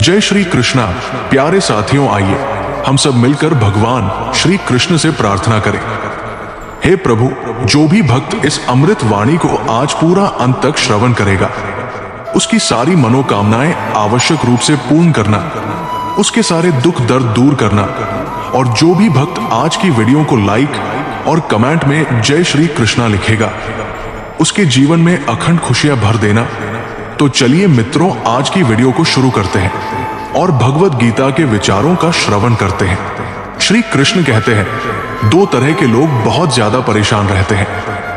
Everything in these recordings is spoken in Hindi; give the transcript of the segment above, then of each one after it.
जय श्री कृष्णा। प्यारे साथियों, आइए हम सब मिलकर भगवान श्री कृष्ण से प्रार्थना करें। हे प्रभु, जो भी भक्त इस अमृत वाणी को आज पूरा अंत तक श्रवण करेगा, उसकी सारी मनोकामनाएं आवश्यक रूप से पूर्ण करना, उसके सारे दुख दर्द दूर करना, और जो भी भक्त आज की वीडियो को लाइक और कमेंट में जय श्री कृष्णा लिखेगा, उसके जीवन में अखंड खुशियां भर देना। तो चलिए मित्रों, आज की वीडियो को शुरू करते हैं और भगवत गीता के विचारों का श्रवण करते हैं। श्री कृष्ण कहते हैं, दो तरह के लोग बहुत ज्यादा परेशान रहते हैं।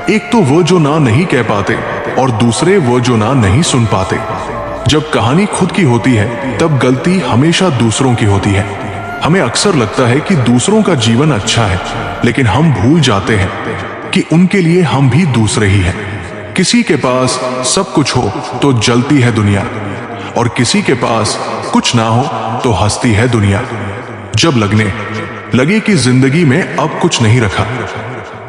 एक तो वो जो ना नहीं कह पाते और दूसरे वो जो ना नहीं सुन पाते। जब कहानी खुद की होती है तब गलती हमेशा दूसरों की होती है। हमें अक्सर लगता है कि दूसरों का जीवन अच्छा है, लेकिन हम भूल जाते हैं कि उनके लिए हम भी दूसरे ही हैं। किसी के पास सब कुछ हो तो जलती है दुनिया, और किसी के पास कुछ ना हो तो हंसती है दुनिया। जब लगे कि जिंदगी में अब कुछ नहीं रखा,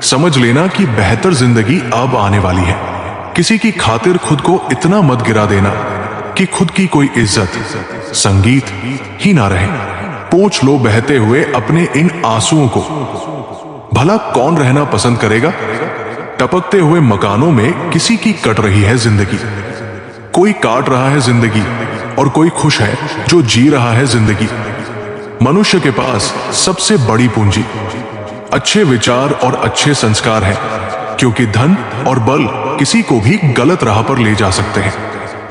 समझ लेना कि बेहतर जिंदगी अब आने वाली है। किसी की खातिर खुद को इतना मत गिरा देना कि खुद की कोई इज्जत, संगीत ही ना रहे। पोंछ लो बहते हुए अपने इन आंसुओं को। भला कौन रहना पसंद करेगा? टपकते हुए मकानों में किसी की कट रही है जिंदगी। कोई काट रहा है जिंदगी और कोई खुश है जो जी रहा है जिंदगी। मनुष्य के पास सबसे बड़ी पूंजी अच्छे विचार और अच्छे संस्कार है, क्योंकि धन और बल किसी को भी गलत राह पर ले जा सकते हैं,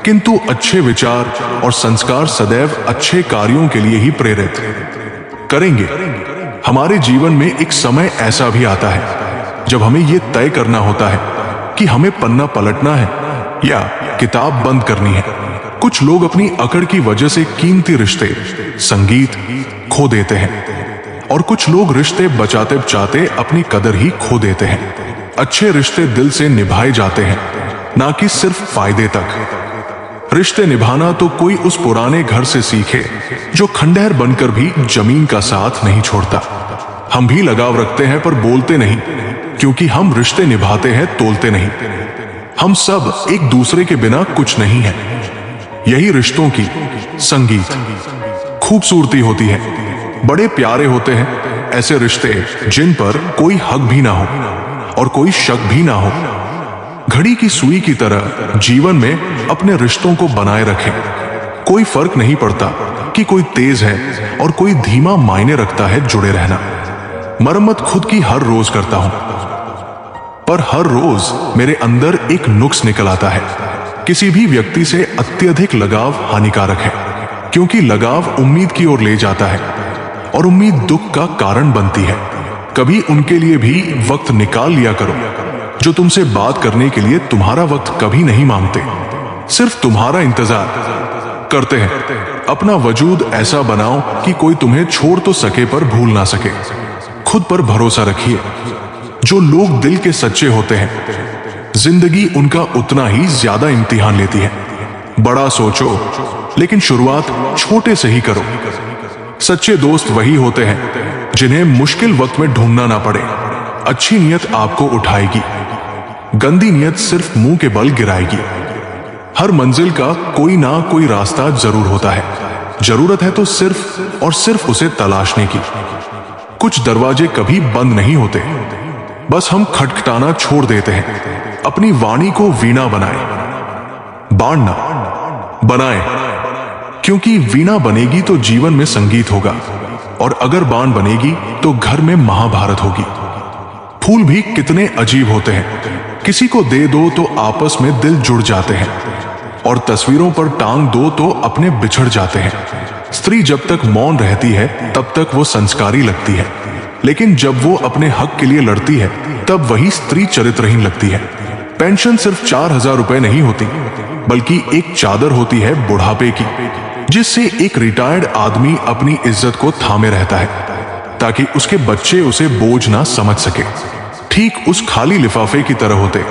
किंतु अच्छे विचार और संस्कार सदैव अच्छे कार्यों के लिए ही प्रेरित करेंगे। हमारे जीवन में एक समय ऐसा भी आता है जब हमें यह तय करना होता है कि हमें पन्ना पलटना है या किताब बंद करनी है। कुछ लोग अपनी अकड़ की वजह से कीमती रिश्ते, संगीत खो देते हैं, और कुछ लोग रिश्ते बचाते बचाते अपनी कदर ही खो देते हैं। अच्छे रिश्ते दिल से निभाए जाते हैं, ना कि सिर्फ फायदे तक। रिश्ते निभाना तो कोई उस पुराने घर से सीखे जो खंडहर बनकर भी जमीन का साथ नहीं छोड़ता। हम भी लगाव रखते हैं पर बोलते नहीं, क्योंकि हम रिश्ते निभाते हैं, तोलते नहीं। हम सब एक दूसरे के बिना कुछ नहीं है। यही रिश्तों की संगीत खूबसूरती होती है। बड़े प्यारे होते हैं ऐसे रिश्ते जिन पर कोई हक भी ना हो और कोई शक भी ना हो। घड़ी की सुई की तरह जीवन में अपने रिश्तों को बनाए रखें। कोई फर्क नहीं पड़ता कि कोई तेज है और कोई धीमा, मायने रखता है जुड़े रहना। मरम्मत खुद की हर रोज करता हूं, पर हर रोज मेरे अंदर एक नुक्स निकल आता है। किसी भी व्यक्ति से अत्यधिक लगाव हानिकारक है, क्योंकि लगाव उम्मीद की ओर ले जाता है और उम्मीद दुख का कारण बनती है। कभी उनके लिए भी वक्त निकाल लिया करो जो तुमसे बात करने के लिए तुम्हारा वक्त कभी नहीं मांगते, सिर्फ तुम्हारा इंतजार करते हैं। अपना वजूद ऐसा बनाओ कि कोई तुम्हें छोड़ तो सके पर भूल ना सके। खुद पर भरोसा रखिए। जो लोग दिल के सच्चे होते हैं, जिंदगी उनका उतना ही ज्यादा इम्तिहान लेती है। बड़ा सोचो, लेकिन शुरुआत छोटे से ही करो। सच्चे दोस्त वही होते हैं जिन्हें मुश्किल वक्त में ढूंढना ना पड़े। अच्छी नीयत आपको उठाएगी, गंदी नीयत सिर्फ मुंह के बल गिराएगी। हर मंजिल का कोई ना कोई रास्ता जरूर होता है। जरूरत है तो सिर्फ और सिर्फ उसे तलाशने की। कुछ दरवाजे कभी बंद नहीं होते, बस हम खटखटाना छोड़ देते हैं। अपनी वाणी को वीणा बाण ना बनाए, क्योंकि वीणा बनेगी तो जीवन में संगीत होगा, और अगर बाण बनेगी तो घर में महाभारत होगी। फूल भी कितने अजीब होते हैं। किसी को दे दो तो आपस में दिल जुड़ जाते हैं, और तस्वीरों पर टांग दो तो अपने बिछड़ जाते हैं। स्त्री जब तक मौन रहती है तब तक वो संस्कारी लगती है, लेकिन जब वो अपने हक के लिए लड़ती है तब वही स्त्री चरित्रहीन लगती है। पेंशन सिर्फ 4000 रुपए नहीं होती, बल्कि एक चादर होती है बुढ़ापे की, जिससे एक रिटायर्ड आदमी अपनी इज्जत को थामे रहता है, ताकि उसके बच्चे उसे बोझ ना समझ सके। ठीक उस खाली लिफाफे की तरह होते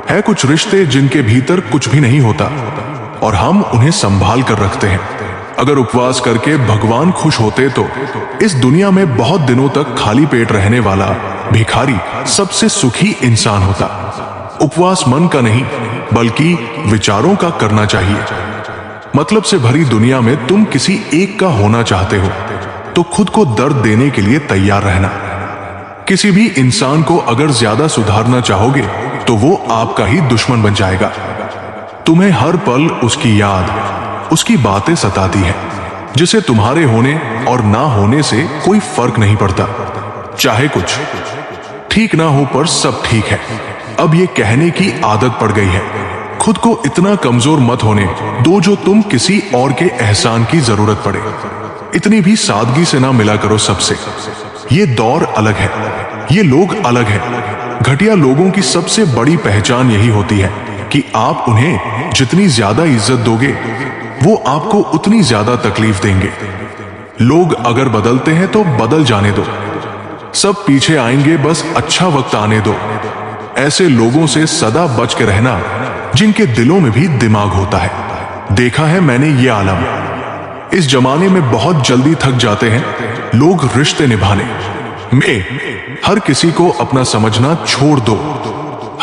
हैं कुछ रिश्ते जिनके भीतर कुछ भी नहीं होता, और हम उन्हें संभाल कर रखते हैं। अगर उपवास करके भगवान खुश होते तो इस दुनिया में बहुत दिनों तक खाली पेट रहने वाला भिखारी सबसे सुखी इंसान होता। उपवास मन का नहीं, बल्कि विचारों का करना चाहिए। मतलब से भरी दुनिया में तुम किसी एक का होना चाहते हो तो खुद को दर्द देने के लिए तैयार रहना। किसी भी इंसान को अगर ज्यादा सुधारना चाहोगे तो वो आपका ही दुश्मन बन जाएगा। तुम्हें हर पल उसकी याद, उसकी बातें सताती है, जिसे तुम्हारे होने और ना होने से कोई फर्क नहीं पड़ता। चाहे कुछ ठीक ना हो पर सब ठीक है, अब ये कहने की आदत पड़ गई है। खुद को इतना कमजोर मत होने दो जो तुम किसी और के एहसान की जरूरत पड़े। इतनी भी सादगी से ना मिला करो सबसे। ये दौर अलग है, ये लोग अलग हैं। घटिया लोगों की सबसे बड़ी पहचान यही होती है कि आप उन्हें जितनी ज्यादा इज्जत दोगे वो आपको उतनी ज्यादा तकलीफ देंगे। लोग अगर बदलते हैं तो बदल जाने दो, सब पीछे आएंगे, बस अच्छा वक्त आने दो। ऐसे लोगों से सदा बच के रहना जिनके दिलों में भी दिमाग होता है। देखा है मैंने ये आलम। इस जमाने में बहुत जल्दी थक जाते हैं लोग रिश्ते निभाने में। हर किसी को अपना समझना छोड़ दो,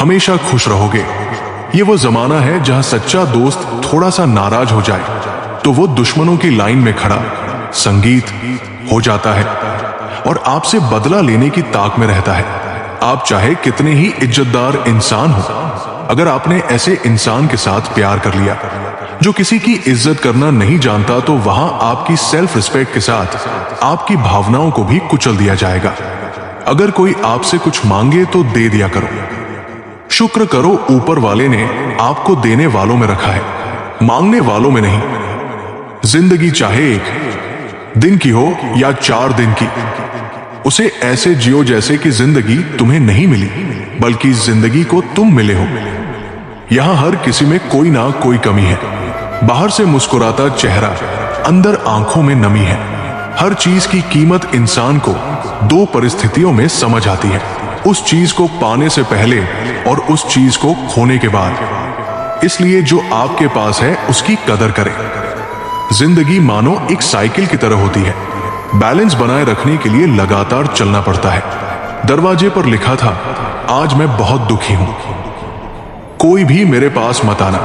हमेशा खुश रहोगे। ये वो जमाना है जहां सच्चा दोस्त थोड़ा सा नाराज हो जाए तो वो दुश्मनों की लाइन में खड़ा संगीत हो जाता है और आपसे बदला लेने की ताक में रहता है। आप चाहे कितने ही इज्जतदार इंसान हो, अगर आपने ऐसे इंसान के साथ प्यार कर लिया जो किसी की इज्जत करना नहीं जानता तो वहां आपकी सेल्फ रिस्पेक्ट के साथ आपकी भावनाओं को भी कुचल दिया जाएगा। अगर कोई आपसे कुछ मांगे तो दे दिया करो। शुक्र करो ऊपर वाले ने आपको देने वालों में रखा है, मांगने वालों में नहीं। जिंदगी चाहे एक दिन की हो या 4 दिन की, उसे ऐसे जियो जैसे कि जिंदगी तुम्हें नहीं मिली बल्कि जिंदगी को तुम मिले हो। यहां हर किसी में कोई ना कोई कमी है। बाहर से मुस्कुराता चेहरा, अंदर आंखों में नमी है। हर चीज की कीमत इंसान को 2 परिस्थितियों में समझ आती है, उस चीज को पाने से पहले और उस चीज को खोने के बाद। इसलिए जो आपके पास है उसकी कदर करें। जिंदगी मानो एक साइकिल की तरह होती है, बैलेंस बनाए रखने के लिए लगातार चलना पड़ता है। दरवाजे पर लिखा था, आज मैं बहुत दुखी हूं, कोई भी मेरे पास मत आना।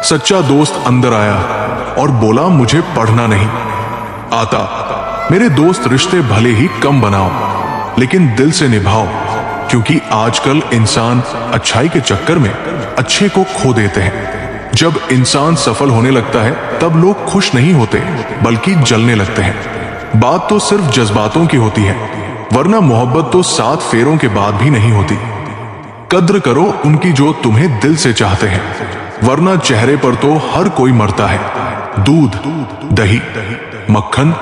सच्चा दोस्त अंदर आया और बोला, मुझे पढ़ना नहीं आता। मेरे दोस्त रिश्ते भले ही कम बनाओ लेकिन दिल से निभाओ, क्योंकि आजकल इंसान अच्छाई के चक्कर में अच्छे को खो देते हैं। जब इंसान सफल होने लगता है तब लोग खुश नहीं होते बल्कि जलने लगते हैं। बात तो सिर्फ जज्बातों की होती है, वरना मोहब्बत तो 7 फेरों के बाद भी नहीं होती। कद्र करो उनकी जो तुम्हें दिल से चाहते हैं, वरना चेहरे पर तो हर कोई मरता है। दूध, दही, मक्खन,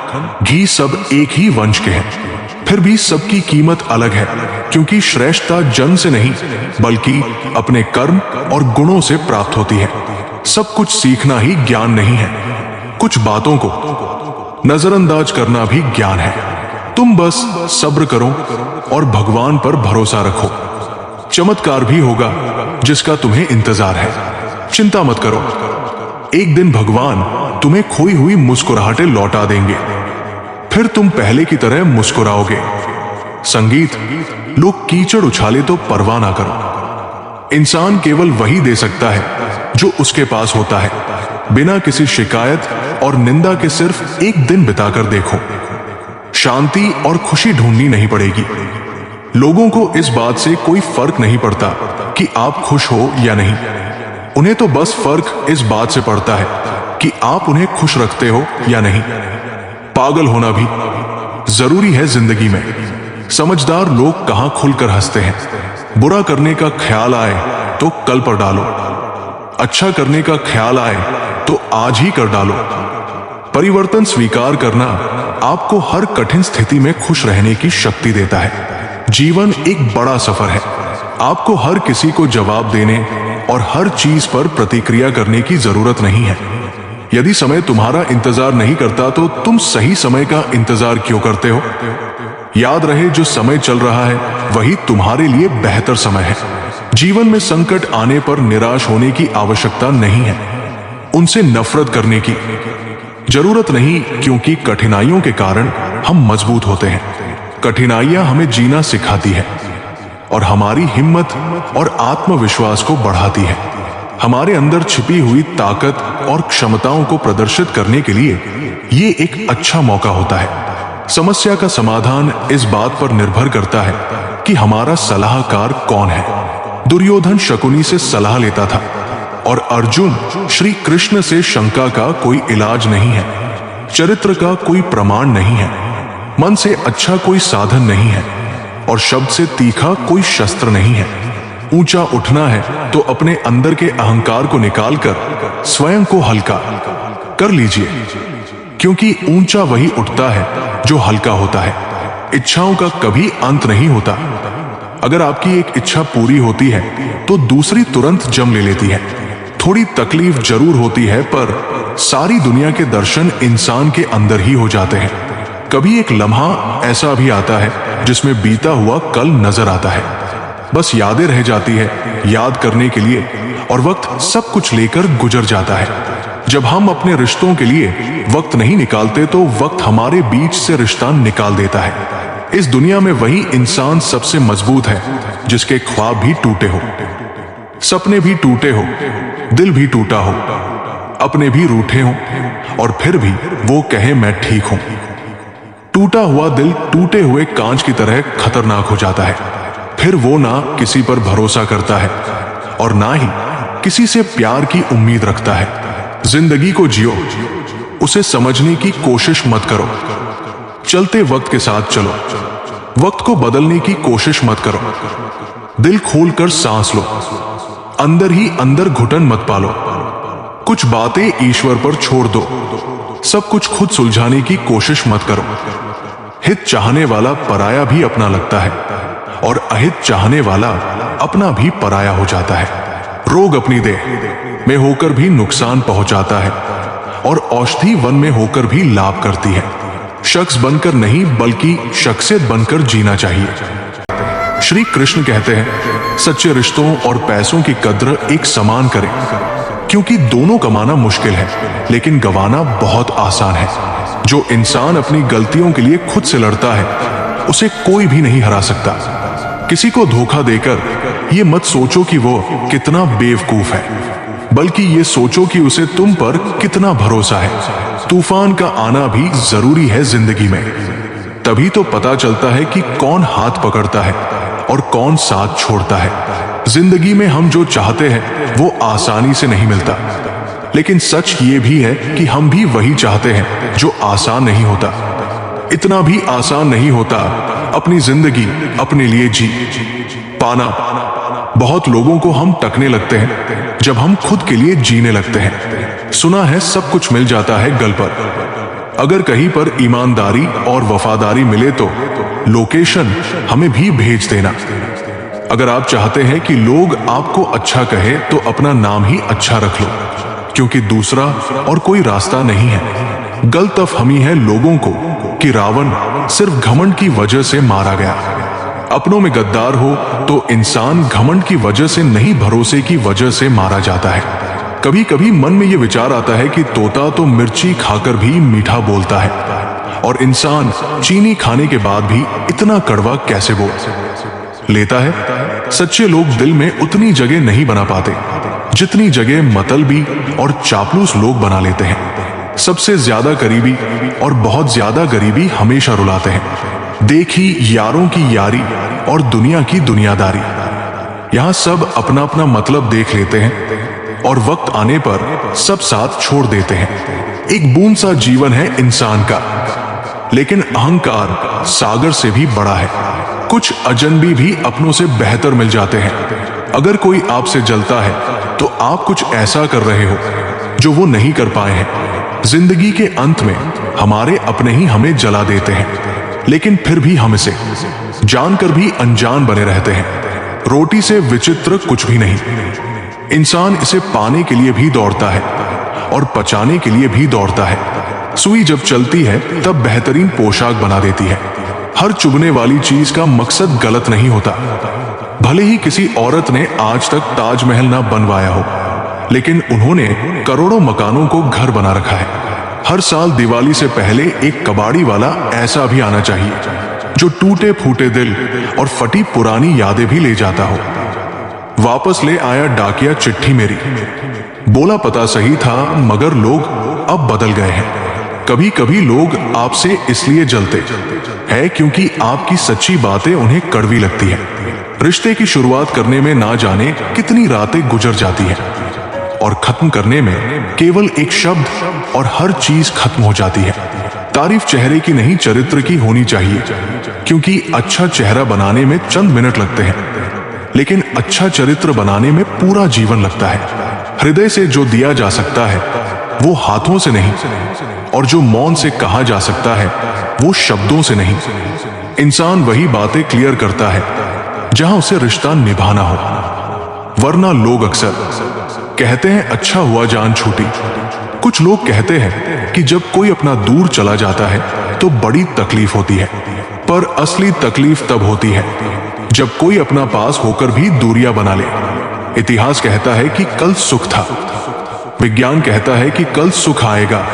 घी सब एक ही वंश के हैं, फिर भी सबकी कीमत अलग है, क्योंकि श्रेष्ठता जन्म से नहीं बल्कि अपने कर्म और गुणों से प्राप्त होती है। सब कुछ सीखना ही ज्ञान नहीं है, कुछ बातों को नजरअंदाज करना भी ज्ञान है। तुम बस सब्र करो और भगवान पर भरोसा रखो। चमत्कार भी होगा जिसका तुम्हें इंतजार है। चिंता मत करो, एक दिन भगवान तुम्हें खोई हुई मुस्कुराहटें लौटा देंगे, फिर तुम पहले की तरह मुस्कुराओगे। संगीत, लोग कीचड़ उछाले तो परवाह ना करो। इंसान केवल वही दे सकता है जो उसके पास होता है। बिना किसी शिकायत और निंदा के सिर्फ एक दिन बिताकर देखो, शांति और खुशी ढूंढनी नहीं पड़ेगी। लोगों को इस बात से कोई फर्क नहीं पड़ता कि आप खुश हो या नहीं, उन्हें तो बस फर्क इस बात से पड़ता है कि आप उन्हें खुश रखते हो या नहीं। पागल होना भी जरूरी है जिंदगी में। समझदार लोग कहां खुलकर हंसते हैं। बुरा करने का ख्याल आए तो कल पर डालो, अच्छा करने का ख्याल आए तो आज ही कर डालो। परिवर्तन स्वीकार करना आपको हर कठिन स्थिति में खुश रहने की शक्ति देता है। जीवन एक बड़ा सफर है, आपको हर किसी को जवाब देने और हर चीज पर प्रतिक्रिया करने की जरूरत नहीं है। यदि समय तुम्हारा इंतजार नहीं करता तो तुम सही समय का इंतजार क्यों करते हो? याद रहे, जो समय चल रहा है वही तुम्हारे लिए बेहतर समय है। जीवन में संकट आने पर निराश होने की आवश्यकता नहीं है, उनसे नफरत करने की जरूरत नहीं, क्योंकि कठिनाइयों के कारण हम मजबूत होते हैं। कठिनाइयां हमें जीना सिखाती है और हमारी हिम्मत और आत्मविश्वास को बढ़ाती है। हमारे अंदर छिपी हुई ताकत और क्षमताओं को प्रदर्शित करने के लिए ये एक अच्छा मौका होता है। समस्या का समाधान इस बात पर निर्भर करता है कि हमारा सलाहकार कौन है। दुर्योधन शकुनी से सलाह लेता था और अर्जुन श्री कृष्ण से शंका का कोई इलाज नहीं है, चरित्र का कोई प्रमाण नहीं है, मन से अच्छा कोई साधन नहीं है और शब्द से तीखा कोई शस्त्र नहीं है। ऊंचा उठना है तो अपने अंदर के अहंकार को निकालकर स्वयं को हल्का कर लीजिए, क्योंकि ऊंचा वही उठता है जो हल्का होता है। इच्छाओं का कभी अंत नहीं होता। अगर आपकी एक इच्छा पूरी होती है तो दूसरी तुरंत जम ले लेती है। थोड़ी तकलीफ जरूर होती है, पर सारी दुनिया के दर्शन इंसान के अंदर ही हो जाते हैं। कभी एक लम्हा ऐसा भी आता है जिसमें बीता हुआ कल नजर आता है, बस यादें रह जाती है याद करने के लिए, और वक्त सब कुछ लेकर गुजर जाता है। जब हम अपने रिश्तों के लिए वक्त नहीं निकालते तो वक्त हमारे बीच से रिश्ता निकाल देता है। इस दुनिया में वही इंसान सबसे मजबूत है जिसके ख्वाब भी टूटे हो, सपने भी टूटे हो, दिल भी टूटा हो, अपने भी रूठे हो, और फिर भी वो कहे मैं ठीक हूं। टूटा हुआ दिल टूटे हुए कांच की तरह खतरनाक हो जाता है। फिर वो ना किसी पर भरोसा करता है और ना ही किसी से प्यार की उम्मीद रखता है। जिंदगी को जियो, उसे समझने की कोशिश मत करो। चलते वक्त के साथ चलो, वक्त को बदलने की कोशिश मत करो। दिल खोलकर सांस लो, अंदर ही अंदर घुटन मत पालो। कुछ बातें ईश्वर पर छोड़ दो, सब कुछ खुद सुलझाने की कोशिश मत करो। हित चाहने वाला पराया भी अपना लगता है और अहित चाहने वाला अपना भी पराया हो जाता है। रोग अपनी देह में होकर भी नुकसान पहुंचाता है और औषधि वन में होकर भी लाभ करती है। शख्स बनकर नहीं बल्कि शख्सियत बनकर जीना चाहिए। श्री कृष्ण कहते हैं सच्चे रिश्तों और पैसों की कद्र एक समान करें, क्योंकि दोनों कमाना मुश्किल है लेकिन गंवाना बहुत आसान है। जो इंसान अपनी गलतियों के लिए खुद से लड़ता है उसे कोई भी नहीं हरा सकता। किसी को धोखा देकर ये मत सोचो कि वो कितना बेवकूफ है, बल्कि ये सोचो कि उसे तुम पर कितना भरोसा है। तूफान का आना भी जरूरी है जिंदगी में, तभी तो पता चलता है कि कौन हाथ पकड़ता है और कौन साथ छोड़ता है। जिंदगी में हम जो चाहते हैं वो आसानी से नहीं मिलता, लेकिन सच ये भी है कि हम भी वही चाहते हैं जो आसान नहीं होता। इतना भी आसान नहीं होता अपनी जिंदगी अपने लिए जी पाना। बहुत लोगों को हम टकने लगते हैं जब हम खुद के लिए जीने लगते हैं। सुना है सब कुछ मिल जाता है गल पर। अगर कहीं पर ईमानदारी और वफादारी मिले तो लोकेशन हमें भी भेज देना। अगर आप चाहते हैं कि लोग आपको अच्छा कहे तो अपना नाम ही अच्छा रख लो, क्योंकि दूसरा और कोई रास्ता नहीं है। गलतफहमी है लोगों को कि रावण सिर्फ घमंड की वजह से मारा गया। अपनों में गद्दार हो तो इंसान घमंड की वजह से नहीं भरोसे की वजह से मारा जाता है। कभी कभी मन में यह विचार आता है कि तोता तो मिर्ची खाकर भी मीठा बोलता है और इंसान चीनी खाने के बाद भी इतना कड़वा कैसे बोल लेता है। सच्चे लोग दिल में उतनी जगह नहीं बना पाते जितनी जगह मतलबी और चापलूस लोग बना लेते हैं। सबसे ज्यादा करीबी और बहुत ज्यादा गरीबी हमेशा रुलाते हैं। देखी यारों की यारी और दुनिया की दुनियादारी। यहाँ सब अपना अपना मतलब देख लेते हैं और वक्त आने पर सब साथ छोड़ देते हैं। एक बूंद सा जीवन है इंसान का, लेकिन अहंकार सागर से भी बड़ा है। कुछ अजनबी भी अपनों से बेहतर मिल जाते हैं। अगर कोई आपसे जलता है तो आप कुछ ऐसा कर रहे हो जो वो नहीं कर पाए हैं। जिंदगी के अंत में हमारे अपने ही हमें जला देते हैं, लेकिन फिर भी हम इसे जानकर भी अनजान बने रहते हैं। रोटी से विचित्र कुछ भी नहीं। इंसान इसे पाने के लिए भी दौड़ता है और पचाने के लिए भी दौड़ता है। सुई जब चलती है तब बेहतरीन पोशाक बना देती है। हर चुभने वाली चीज का मकसद गलत नहीं होता। भले ही किसी औरत ने आज तक ताजमहल ना बनवाया हो, लेकिन उन्होंने करोड़ों मकानों को घर बना रखा है। हर साल दिवाली से पहले एक कबाड़ी वाला ऐसा भी आना चाहिए जो टूटे फूटे दिल और फटी पुरानी यादें भी ले जाता हो। वापस ले आया डाकिया चिट्ठी मेरी। बोला पता सही था मगर लोग अब बदल गए हैं। कभी कभी लोग आपसे इसलिए जलते हैं क्योंकि आपकी सच्ची बातें उन्हें कड़वी लगती है। रिश्ते की शुरुआत करने में ना जाने कितनी रातें गुजर जाती है और खत्म करने में केवल एक शब्द और हर चीज खत्म हो जाती है। तारीफ चेहरे की नहीं चरित्र की होनी चाहिए, क्योंकि अच्छा चेहरा बनाने में चंद मिनट लगते हैं, लेकिन अच्छा चरित्र बनाने में पूरा जीवन लगता है। हृदय से जो दिया जा सकता है वो हाथों से नहीं, और जो मौन से कहा जा सकता है वो शब्दों से नहीं। इंसान वही बातें क्लियर करता है जहां उसे रिश्ता निभाना हो, वरना लोग अक्सर कहते हैं अच्छा हुआ जान छूटी। कुछ लोग कहते हैं कि जब कोई अपना दूर चला जाता है तो बड़ी तकलीफ होती है, पर असली तकलीफ तब होती है जब कोई अपना पास होकर भी दूरियां बना ले। इतिहास कहता है कि कल सुख था, विज्ञान कहता है कि कल सुख आएगा,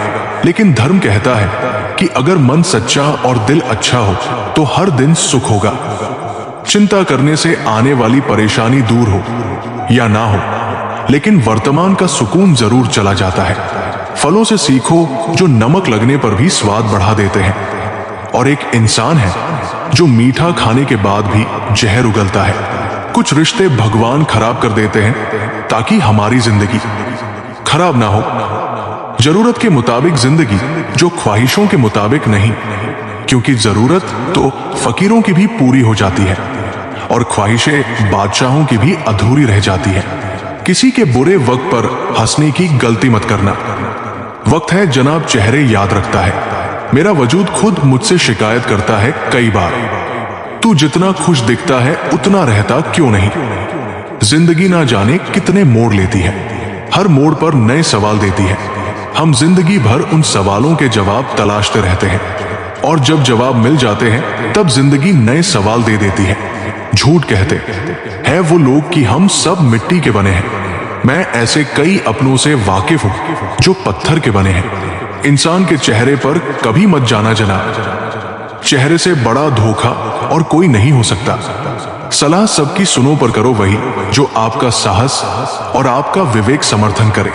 लेकिन धर्म कहता है कि अगर मन सच्चा और दिल अच्छा हो तो हर दिन सुख होगा। चिंता करने से आने वाली परेशानी दूर हो या ना हो, लेकिन वर्तमान का सुकून जरूर चला जाता है। फलों से सीखो जो नमक लगने पर भी स्वाद बढ़ा देते हैं, और एक इंसान है जो मीठा खाने के बाद भी जहर उगलता है। कुछ रिश्ते भगवान खराब कर देते हैं ताकि हमारी जिंदगी खराब ना हो। जरूरत के मुताबिक जिंदगी, जो ख्वाहिशों के मुताबिक नहीं, क्योंकि जरूरत तो फकीरों की भी पूरी हो जाती है और ख्वाहिशें बादशाहों की भी अधूरी रह जाती है। किसी के बुरे वक्त पर हंसने की गलती मत करना। वक्त है जनाब चेहरे याद रखता है। मेरा वजूद खुद मुझसे शिकायत करता है कई बार, तू जितना खुश दिखता है उतना रहता क्यों नहीं। जिंदगी ना जाने कितने मोड़ लेती है, हर मोड़ पर नए सवाल देती है। हम जिंदगी भर उन सवालों के जवाब तलाशते रहते हैं, और जब जवाब मिल जाते हैं तब जिंदगी नए सवाल दे देती है। झूठ कहते हैं वो लोग कि हम सब मिट्टी के बने हैं। मैं ऐसे कई अपनों से वाकिफ हूं जो पत्थर के बने हैं। इंसान के चेहरे पर कभी मत जाना जनाब, चेहरे से बड़ा धोखा और कोई नहीं हो सकता। सलाह सबकी सुनो पर करो वही जो आपका साहस और आपका विवेक समर्थन करे।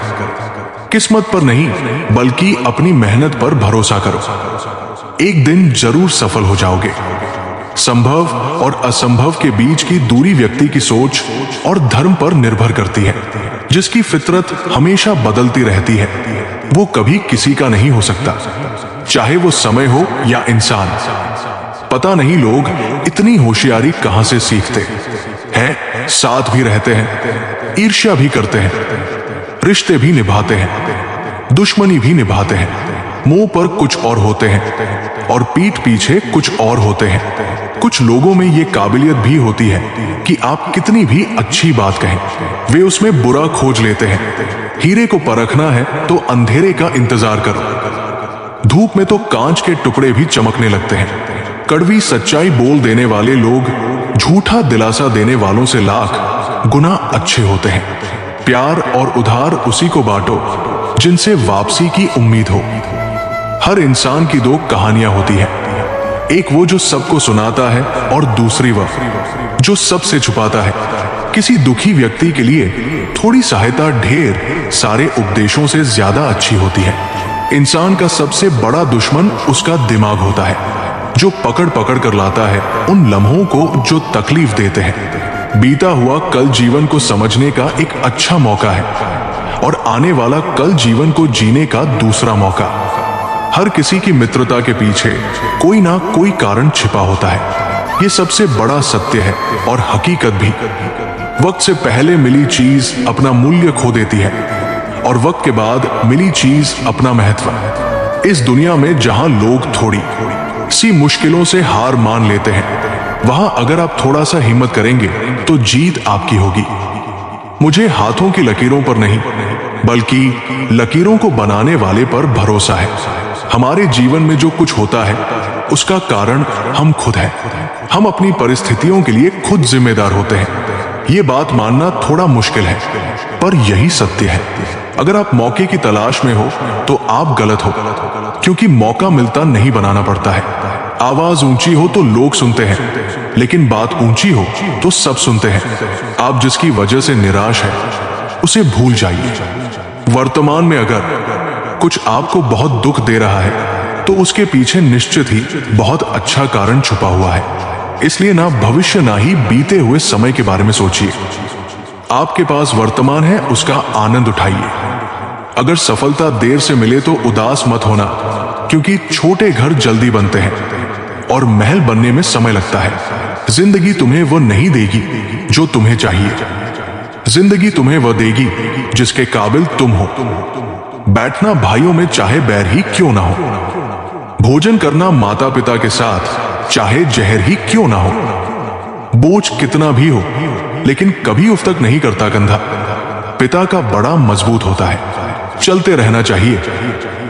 किस्मत पर नहीं बल्कि अपनी मेहनत पर भरोसा करो, एक दिन जरूर सफल हो जाओगे। संभव और असंभव के बीच की दूरी व्यक्ति की सोच और धर्म पर निर्भर करती है। जिसकी फितरत हमेशा बदलती रहती है वो कभी किसी का नहीं हो सकता, चाहे वो समय हो या इंसान। पता नहीं लोग इतनी होशियारी कहां से सीखते हैं। साथ भी रहते हैं, ईर्ष्या भी करते हैं, रिश्ते भी निभाते हैं, दुश्मनी भी निभाते हैं। मुंह पर कुछ और होते हैं और पीठ पीछे कुछ और होते हैं। कुछ लोगों में ये काबिलियत भी होती है कि आप कितनी भी अच्छी बात कहें वे उसमें बुरा खोज लेते हैं। हीरे को परखना है तो अंधेरे का इंतजार करो। धूप में तो कांच के टुकड़े भी चमकने लगते हैं। कड़वी सच्चाई बोल देने वाले लोग झूठा दिलासा देने वालों से लाख गुना अच्छे होते हैं। प्यार और उधार उसी को बांटो जिनसे वापसी की उम्मीद हो। हर इंसान की दो कहानियां होती हैं, एक वो जो सबको सुनाता है और दूसरी वह जो सबसे छुपाता है। किसी दुखी व्यक्ति के लिए थोड़ी सहायता ढेर सारे उपदेशों से ज्यादा अच्छी होती है। इंसान का सबसे बड़ा दुश्मन उसका दिमाग होता है, जो पकड़ पकड़ कर लाता है उन लम्हों को जो तकलीफ देते हैं। बीता हुआ कल जीवन को समझने का एक अच्छा मौका है और आने वाला कल जीवन को जीने का दूसरा मौका। हर किसी की मित्रता के पीछे कोई ना कोई कारण छिपा होता है। ये सबसे बड़ा सत्य है और हकीकत भी। वक्त से पहले मिली चीज अपना मूल्य खो देती है और वक्त के बाद मिली चीज अपना महत्व। इस दुनिया में जहां लोग थोड़ी सी मुश्किलों से हार मान लेते हैं, वहां अगर आप थोड़ा सा हिम्मत करेंगे तो जीत आपकी होगी। मुझे हाथों की लकीरों पर नहीं बल्कि लकीरों को बनाने वाले पर भरोसा है। हमारे जीवन में जो कुछ होता है उसका कारण हम खुद हैं। हम अपनी परिस्थितियों के लिए खुद जिम्मेदार होते हैं। ये बात मानना थोड़ा मुश्किल है पर यही सत्य है। अगर आप मौके की तलाश में हो तो आप गलत हो, क्योंकि मौका मिलता नहीं बनाना पड़ता है। आवाज ऊंची हो तो लोग सुनते हैं, लेकिन बात ऊंची हो तो सब सुनते हैं। आप जिसकी वजह से निराश है उसे भूल जाइए। वर्तमान में अगर कुछ आपको बहुत दुख दे रहा है तो उसके पीछे निश्चित ही बहुत अच्छा कारण छुपा हुआ है। इसलिए ना भविष्य ना ही बीते हुए समय के बारे में सोचिए। आपके पास वर्तमान है, उसका आनंद उठाइए। अगर सफलता देर से मिले तो उदास मत होना, क्योंकि छोटे घर जल्दी बनते हैं और महल बनने में समय लगता है। जिंदगी तुम्हें वो नहीं देगी जो तुम्हें चाहिए, जिंदगी तुम्हें वह देगी जिसके काबिल तुम हो। बैठना भाइयों में चाहे बैर ही क्यों ना हो, भोजन करना माता पिता के साथ चाहे जहर ही क्यों ना हो। बोझ कितना भी हो लेकिन कभी उफ तक नहीं करता कंधा। पिता का बड़ा मजबूत होता है। चलते रहना चाहिए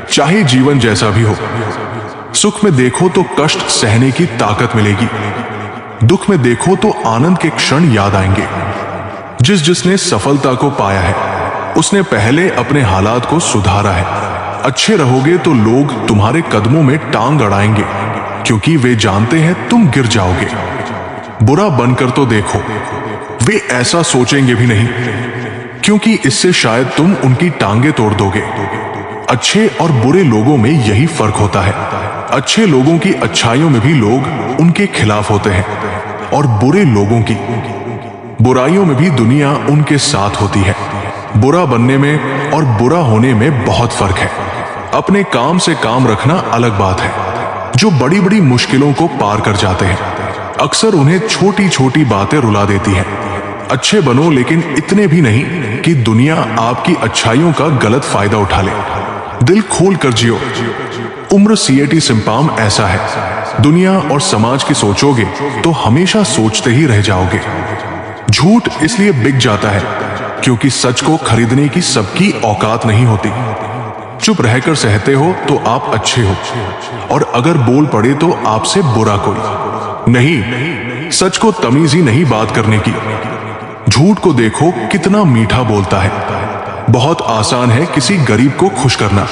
चाहे जीवन जैसा भी हो। सुख में देखो तो कष्ट सहने की ताकत मिलेगी, दुख में देखो तो आनंद के क्षण याद आएंगे। जिसने सफलता को पाया है उसने पहले अपने हालात को सुधारा है। अच्छे रहोगे तो लोग तुम्हारे कदमों में टांग अड़ाएंगे, क्योंकि वे जानते हैं तुम गिर जाओगे। बुरा बनकर तो देखो, वे ऐसा सोचेंगे भी नहीं, क्योंकि इससे शायद तुम उनकी टांगे तोड़ दोगे। अच्छे और बुरे लोगों में यही फर्क होता है। अच्छे लोगों की अच्छाइयों में भी लोग उनके खिलाफ होते हैं, और बुरे लोगों की बुराइयों में भी दुनिया उनके साथ होती है। बुरा बनने में और बुरा होने में बहुत फर्क है। अपने काम से काम रखना अलग बात है। जो बड़ी बड़ी मुश्किलों को पार कर जाते हैं अक्सर उन्हें छोटी छोटी बातें रुला देती हैं। अच्छे बनो, लेकिन इतने भी नहीं कि दुनिया आपकी अच्छाइयों का गलत फायदा उठा ले। दिल खोल कर जियो। उम्र सीएटी सिंपाम ऐसा है, दुनिया और समाज की सोचोगे तो हमेशा सोचते ही रह जाओगे। झूठ इसलिए बिक जाता है क्योंकि सच को खरीदने की सबकी औकात नहीं होती। चुप रहकर सहते हो तो आप अच्छे हो, और अगर बोल पड़े तो आपसे बुरा कोई नहीं। सच को तमीज ही नहीं बात करने की। झूठ को देखो कितना मीठा बोलता है। बहुत आसान है किसी गरीब को खुश करना।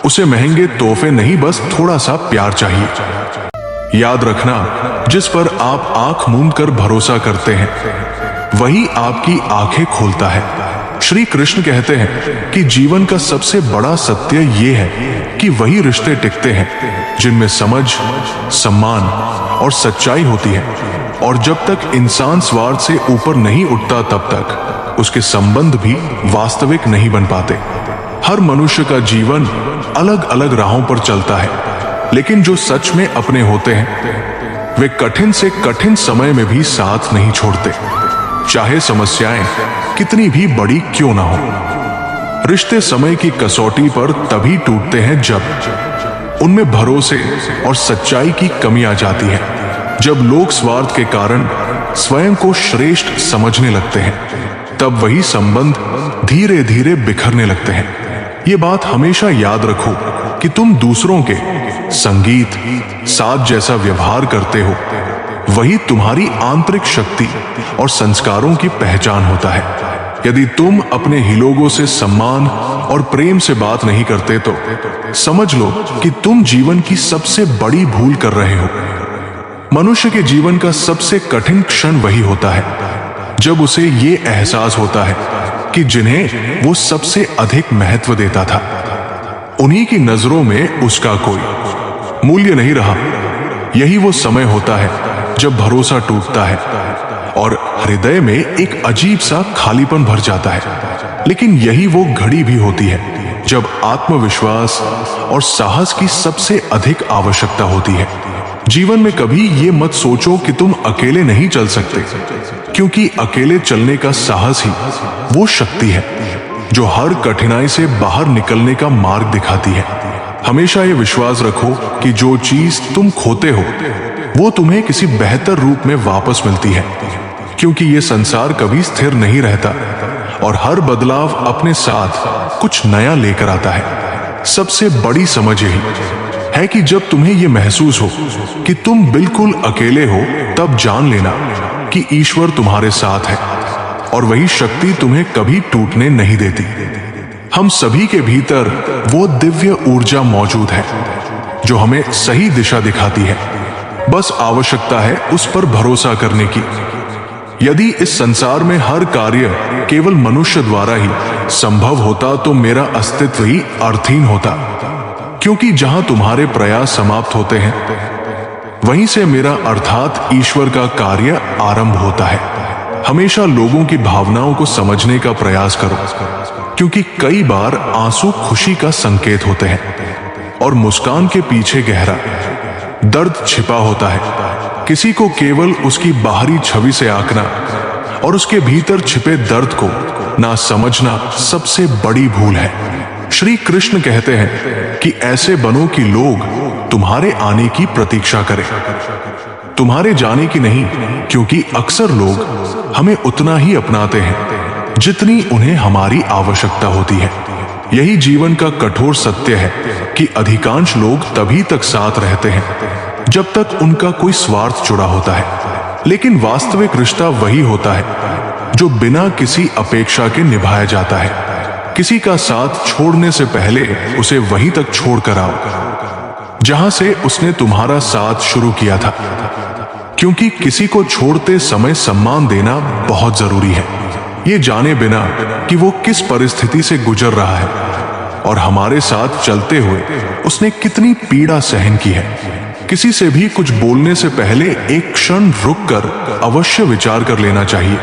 उसे महंगे तोहफे नहीं, बस थोड़ा सा प्यार चाहिए। याद रखना, जिस पर आप आंख मूंद कर भरोसा करते हैं वही आपकी आंखें खोलता है। श्री कृष्ण कहते हैं कि जीवन का सबसे बड़ा सत्य ये है कि वही रिश्ते टिकते हैं जिनमें समझ, सम्मान और सच्चाई होती है। और जब तक इंसान स्वार्थ से ऊपर नहीं उठता तब तक उसके संबंध भी वास्तविक नहीं बन पाते। हर मनुष्य का जीवन अलग अलग राहों पर चलता है, लेकिन जो सच में अपने होते हैं वे कठिन से कठिन समय में भी साथ नहीं छोड़ते, चाहे समस्याएं कितनी भी बड़ी क्यों ना हो। रिश्ते समय की कसौटी पर तभी टूटते हैं जब उनमें भरोसे और सच्चाई की कमी आ जाती है। जब लोग स्वार्थ के कारण स्वयं को श्रेष्ठ समझने लगते हैं तब वही संबंध धीरे धीरे बिखरने लगते हैं। ये बात हमेशा याद रखो कि तुम दूसरों के संगीत साथ जैसा व्यवहार करते हो वही तुम्हारी आंतरिक शक्ति और संस्कारों की पहचान होता है। यदि तुम अपने ही लोगों से सम्मान और प्रेम से बात नहीं करते तो समझ लो कि तुम जीवन की सबसे बड़ी भूल कर रहे हो। मनुष्य के जीवन का सबसे कठिन क्षण वही होता है जब उसे ये एहसास होता है कि जिन्हें वो सबसे अधिक महत्व देता था उन्हीं की नजरों में उसका कोई मूल्य नहीं रहा। यही वो समय होता है जब भरोसा टूटता है और हृदय में एक अजीब सा खालीपन भर जाता है। लेकिन यही वो घड़ी भी होती है जब आत्मविश्वास और साहस की सबसे अधिक आवश्यकता होती है। जीवन में कभी ये मत सोचो कि तुम अकेले नहीं चल सकते, क्योंकि अकेले चलने का साहस ही वो शक्ति है जो हर कठिनाई से बाहर निकलने का मार्ग दिखाती है। हमेशा ये विश्वास रखो कि जो चीज तुम खोते हो वो तुम्हें किसी बेहतर रूप में वापस मिलती है, क्योंकि ये संसार कभी स्थिर नहीं रहता और हर बदलाव अपने साथ कुछ नया लेकर आता है। सबसे बड़ी समझ यही है कि जब तुम्हें ये महसूस हो कि तुम बिल्कुल अकेले हो तब जान लेना कि ईश्वर तुम्हारे साथ है और वही शक्ति तुम्हें कभी टूटने नहीं देती। हम सभी के भीतर वो दिव्य ऊर्जा मौजूद है जो हमें सही दिशा दिखाती है बस आवश्यकता है उस पर भरोसा करने की। यदि इस संसार में हर कार्य केवल मनुष्य द्वारा ही संभव होता तो मेरा अस्तित्व ही अर्थहीन होता, क्योंकि जहां तुम्हारे प्रयास समाप्त होते हैं वहीं से मेरा अर्थात ईश्वर का कार्य आरंभ होता है। हमेशा लोगों की भावनाओं को समझने का प्रयास करो, क्योंकि कई बार आंसू खुशी का संकेत होते हैं और मुस्कान के पीछे गहरा दर्द छिपा होता है। किसी को केवल उसकी बाहरी छवि से आंकना और उसके भीतर छिपे दर्द को ना समझना सबसे बड़ी भूल है। श्री कृष्ण कहते हैं कि ऐसे बनो कि लोग तुम्हारे आने की प्रतीक्षा करें, तुम्हारे जाने की नहीं, क्योंकि अक्सर लोग हमें उतना ही अपनाते हैं जितनी उन्हें हमारी आवश्यकता होती है। यही जीवन का कठोर सत्य है कि अधिकांश लोग तभी तक साथ रहते हैं जब तक उनका कोई स्वार्थ जुड़ा होता है, लेकिन वास्तविक रिश्ता वही होता है जो बिना किसी अपेक्षा के निभाया जाता है। किसी का साथ छोड़ने से पहले उसे वहीं तक छोड़ कर आओ जहां से उसने तुम्हारा साथ शुरू किया था, क्योंकि किसी को छोड़ते समय सम्मान देना बहुत जरूरी है, ये जाने बिना कि वो किस परिस्थिति से गुजर रहा है और हमारे साथ चलते हुए उसने कितनी पीड़ा सहन की है। किसी से भी कुछ बोलने से पहले एक क्षण रुककर अवश्य विचार कर लेना चाहिए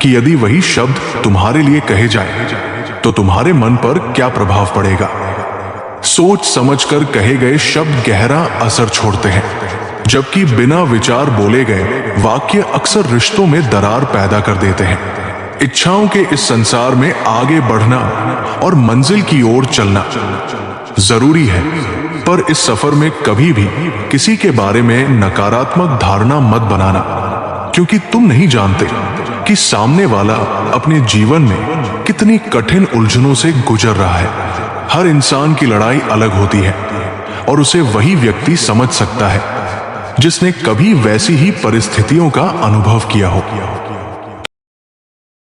कि यदि वही शब्द तुम्हारे लिए कहे जाए तो तुम्हारे मन पर क्या प्रभाव पड़ेगा। सोच समझकर कहे गए शब्द गहरा असर छोड़ते हैं, जबकि बिना विचार बोले गए वाक्य अक्सर रिश्तों में दरार पैदा कर देते हैं। इच्छाओं के इस संसार में आगे बढ़ना और मंजिल की ओर चलना जरूरी है, पर इस सफर में कभी भी किसी के बारे में नकारात्मक धारणा मत बनाना, क्योंकि तुम नहीं जानते कि सामने वाला अपने जीवन में कितनी कठिन उलझनों से गुजर रहा है। हर इंसान की लड़ाई अलग होती है और उसे वही व्यक्ति समझ सकता है जिसने कभी वैसी ही परिस्थितियों का अनुभव किया हो।